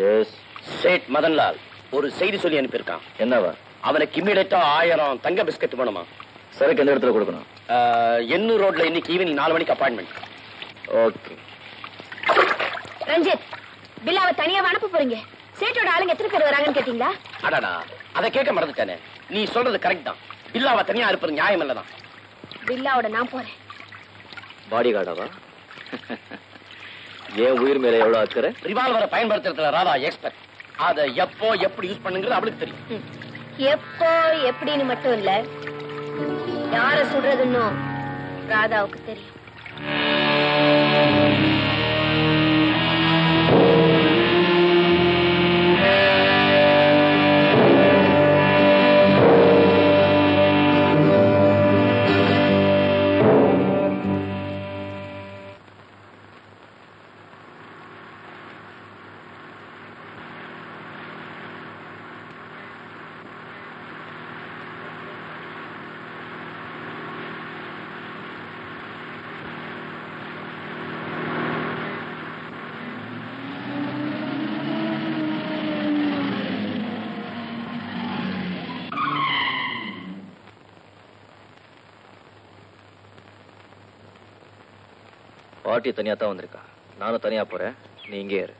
S. Chat Madanlal ஒரு செய்தி சொல்லி அனுப்பியிருக்கான். என்னவா? அவனுக்கு இம்மிடியட்டா 1000 தங்க பிஸ்கட் வேணுமா? சரக்கு எந்த இடத்துல கொடுக்கணும்? எண்ணூர் ரோட்ல இன்னைக்கு ஈவினிங் 4 மணிக்கு அப்பாயின்மெண்ட். ஓகே. ரஞ்சித், பில்லாவை தனியா அனுப்ப போறீங்க. சேட்டோட ஆளுங்க எத்தனை பேர் வராங்கன்னு கேட்டீங்களா? அடாடா, அதை கேட்க மறந்துட்டானே. நீ சொல்றது கரெக்ட் தான். பில்லாவை தனியா அனுப்புறது நியாயம் இல்லதான். பில்லாவோட நான் போறேன். பாடி கார்டாவா? ஏன் உயிர் மேல எவ்வளவு அக்கறை? ரிவால்வரை பயன்படுத்துறதுல ராதா எக்ஸ்பர்ட். அதை எப்போ எப்படி யூஸ் பண்ணுங்கிறது அவளுக்கு தெரியும். எப்போ எப்படின்னு மட்டும் இல்ல, யார சுடுறதுன்னு ராதாவுக்கு தெரியும். பாட்டி தனியா தான் வந்திருக்கா. நானும் தனியா போறேன், நீ இங்கே இரு.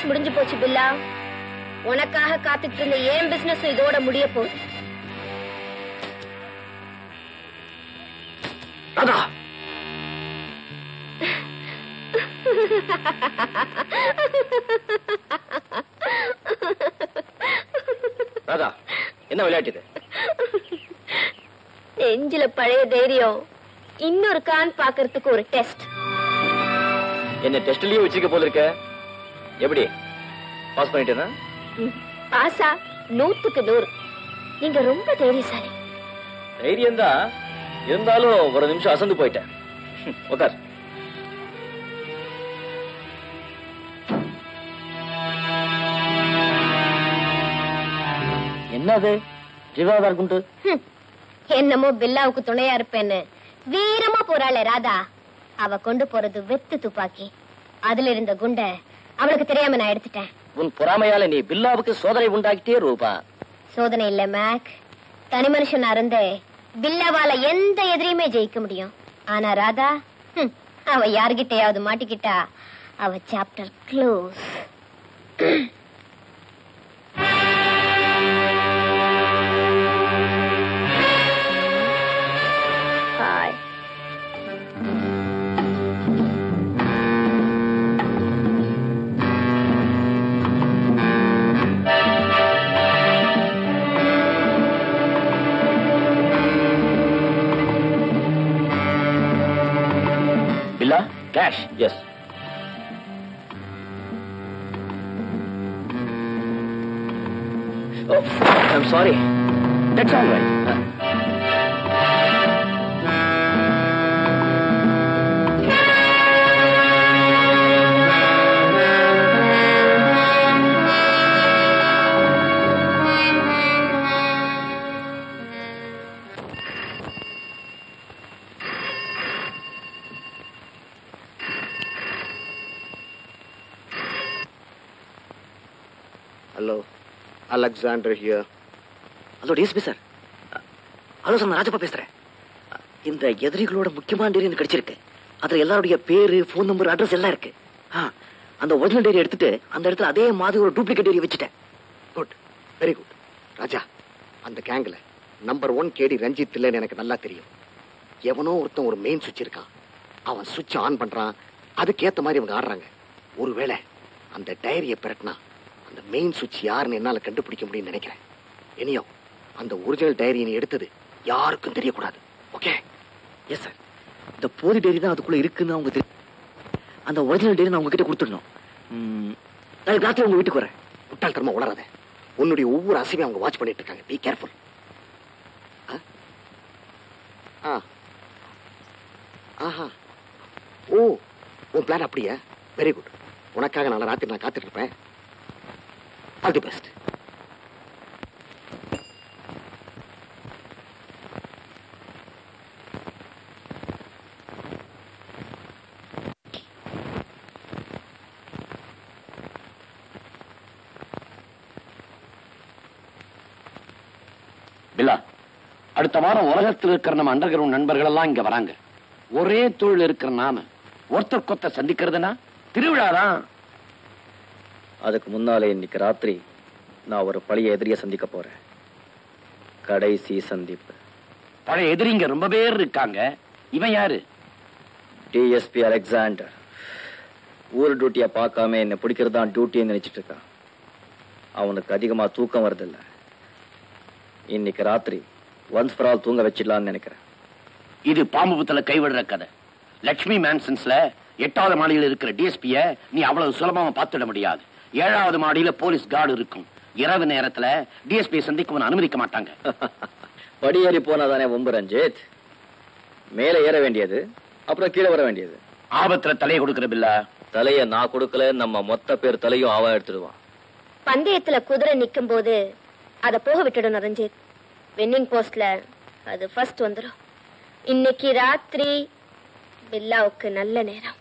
முடிஞ்சு போச்சு பில்லா. உனக்காக காத்துட்டு இருந்த ஏன் பிசினஸ் இதோட முடிய போகுது. ராதா, என்ன விளையாட்டு இது? நெஞ்சில பழைய தைரியம் இன்னொரு கான் பாக்குறதுக்கு ஒரு டெஸ்ட். என்ன டெஸ்ட்லயே வச்சுக்க போல இருக்க? எப்படி பாஸ் பண்ணிட்டேனா? பாஸா? 100க்கு 100. நீங்க ரொம்ப தைரியசாலி. தைரியம் தான், இருந்தாலும் ஒரு நிமிஷம் அசந்து போயிட்டேன். உட்கார். என்னது ஜீவாதார் குண்டு? என்னமோ பில்லாவுக்கு துணையா இருப்பேன்னு வீரமா போறாளே ராதா, அவ கொண்டு போறது வெத்து துப்பாக்கி. அதுல இருந்த குண்ட அவளுக்கு தெரியாம நான் எடுத்துட்டேன். உன் பொறாமையால நீ பில்லாவுக்கு சோதனை உண்டாக்கிட்டே ரூபா. சோதனை இல்ல மேக், தனி மனுஷனா இருந்தே பில்லாவால எந்த எதிரியுமே ஜெயிக்க முடியும். ஆனா ராதா, அவ யார்கிட்டயாவது மாட்டிக்கிட்டா அவ chapter close. Hi. Cash? Yes. Oh, I'm sorry. That's all right. Hello, Alexander here. Hello, DSP sir. Hello sir, நான் ராஜப்பா பேசுறேன். இந்த எதிரிகளோட முக்கியமான டேரி எனக்கு கிடைச்சிருக்கு. அதுல எல்லாருடைய பேரு, போன் நம்பர், அட்ரஸ் எல்லாம் இருக்கு. அந்த ஒரிஜினல் டேரி எடுத்துட்டு அந்த இடத்துல அதே மாதிரி ஒரு டூப்ளிகேட் டேரி வச்சுட்டேன். Good, very good. ராஜா, அந்த கேங்ல நம்பர் 1 கேடி ரஞ்சித் இல்லைன்னு எனக்கு நல்லா தெரியும். எவனோ ஒருத்தன் ஒரு மெயின் சுவிட்ச் இருக்கான். அவன் சுவிட்ச் ஆன் பண்றான், அதுக்கேத்த மாதிரி இவங்க ஆடுறாங்க. ஒருவேளை அந்த டைரியை பிரட்டினா அந்த மெயின் சுவிட்ச் யாருன்னு என்னால கண்டுபிடிக்க முடியும்னு நினைக்கிறேன். இனியும் அந்த ஒரிஜினல் டைரி நீ எடுத்தது யாருக்கும் தெரியக்கூடாது. ஓகே? Yes sir. இந்த போலி டைரி தான் அதுக்குள்ள இருக்குன்னு அவங்க தெரியும். அந்த ஒரிஜினல் டைரி நான் உங்ககிட்ட கொடுத்துடணும். நாளைக்கு ராத்திரி உங்க வீட்டுக்கு வரேன். முட்டாள்தனமா உளராத. உன்னுடைய ஒவ்வொரு அசைவையும் அவங்க வாட்ச் பண்ணிட்டு இருக்காங்க. Be careful. ஆஹா, ஓ, உன் பிளான் அப்படியா? Very good. உனக்காக நாளை ராத்திரி நான் காத்துட்டு இருப்பேன். All the best. அடுத்த வாரம் உலகத்தில் இருக்கிற நம்ம அண்டர் கிரவுண்ட் நண்பர்கள் எல்லாம் இங்க வராங்க. ஒரே தொழில் இருக்கிற நாம ஒருத்தர் கொத்த சந்திக்கிறதுனா திருவிழாதான். அதுக்கு முன்னாலே இன்னைக்கு ராத்திரி நான் ஒரு பழைய எதிரியை சந்திக்க போறேன். கடைசி சந்திப்பு. பழைய எதிரிங்க ரொம்ப பேர் இருக்காங்க. இவன் யாரு? DSP Alexander. ஊர் டியூட்டியா பார்க்காம என்ன பிடிக்கிறதான் டியூட்டின்னு நினைச்சிட்டு இருக்கான். அவனுக்கு அதிகமா தூக்கம் வருதில்ல. இன்னைக்கு ராத்திரி ஒன்ஸ் ஃபார் ஆல் தூங்க வச்சிடலான்னு நினைக்கிறேன். இது பாம்புபுத்துல கைவிடுற கதை. லட்சுமி மேன்சன்ஸ்ல 8வது மாடியில் இருக்கிற டிஎஸ்பிய நீ அவ்வளவு சுலபமா பார்த்துட முடியாது. 7வது மாடியில போலீஸ் கார்டு இருக்கும். இரவு நேரத்துல டிஎஸ்பியை சந்திக்க அனுமதிக்க மாட்டாங்க. படியேறி போனாதானே ஒம்பு ரஞ்சித். மேல ஏற வேண்டியது, அப்புறம் கீழே வர வேண்டியது. ஆபத்துல தலையை கொடுக்கிற பில்லா. தலைய நான் கொடுக்கல, நம்ம மொத்த பேர் தலையும் ஆவா எடுத்துடுவான். பந்தயத்துல குதிரை நிக்கும் போது அத போக விட்டுடணும் ரஞ்சித். வின்னிங் போஸ்ட்ல அது ஃபர்ஸ்ட் வந்துடும். இன்னைக்கு ராத்திரி பில்லாவுக்கு நல்ல நேரம்.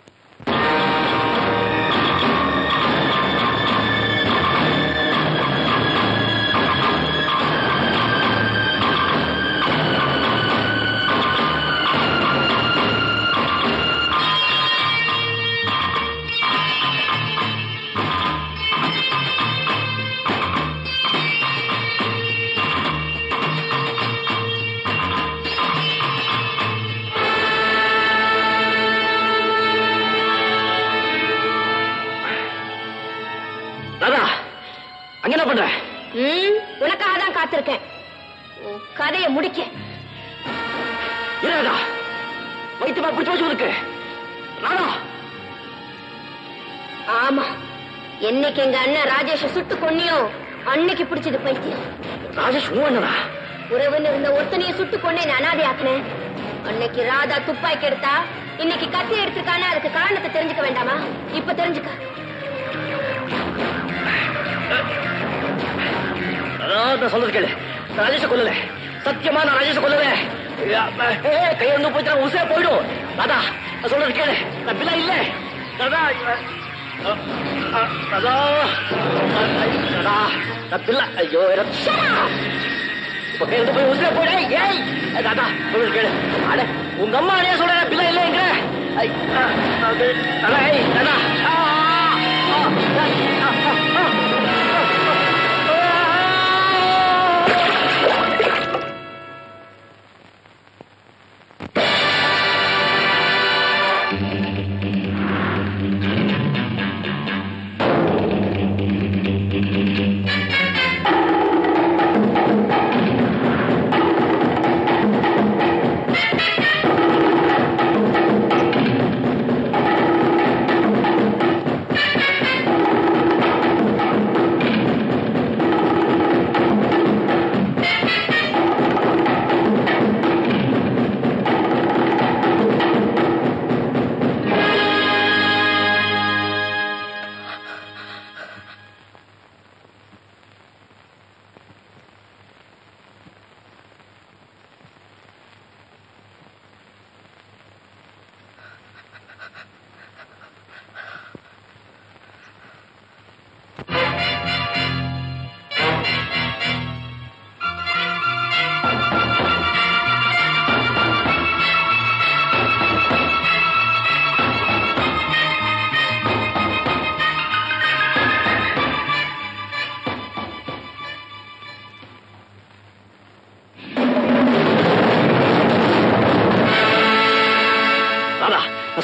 என்ன பண்ற? உனக்காக தான் காத்திருக்கேன். கதையை முடிக்க. இருடா, வைத்தியமா பிடிச்சு வச்சு இருக்கு. ஆமா, என்னைக்கு எங்க அண்ணன் ராஜேஷ சுட்டு கொன்னியோ அன்னைக்கு பிடிச்சது பைத்தியம். ராஜேஷ் என்னடா? உறவுன்னு இருந்த ஒருத்தனைய சுட்டு கொன்னே அனாதை ஆக்குனேன். அன்னைக்கு ராதா துப்பாக்கி எடுத்தா, இன்னைக்கு கத்தி எடுத்திருக்கானே, அதுக்கு காரணத்தை தெரிஞ்சுக்க வேண்டாமா? இப்ப தெரிஞ்சுக்க. சொல்றது கேளு. ராஜேஷ கொல்லல, சத்தியமா நான் ராஜேஷ கொல்லல. கையிலிருந்து போயிட்டு உசே போயிடும். ராதா சொல்றது கேளு. நான் பிள்ளை இல்ல. ராதா ராதா ராதா நான் பிள்ளை. ஐயோ, இப்ப கையிலிருந்து போய் உசே போயிடு. ஏய் ராதா சொல்றது கேளு. அட, உங்க அம்மா அடையா சொல்ற பிள்ளை இல்லைங்கிற. ராதா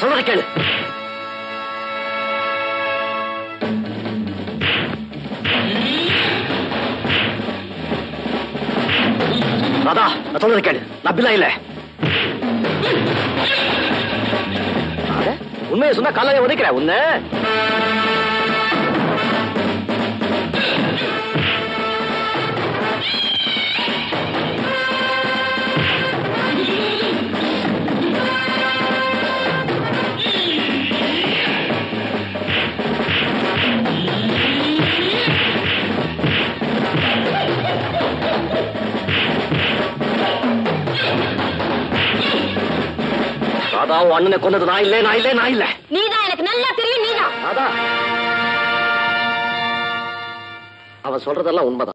சொல்றது கேளு. ராதா, நான் சொல்றது கேளு. நான் பில்லா இல்ல. உண்மையை சொன்னா காலையை உதைக்கிறேன் உன்ன. ராதா, அண்ணனை கொண்டது நான் இல்ல, நான் இல்ல, நான் இல்ல. நீதான், எனக்கு நல்லா தெரியும், நீதான். ராதா, அவன் சொல்றதெல்லாம் உண்மைதான்.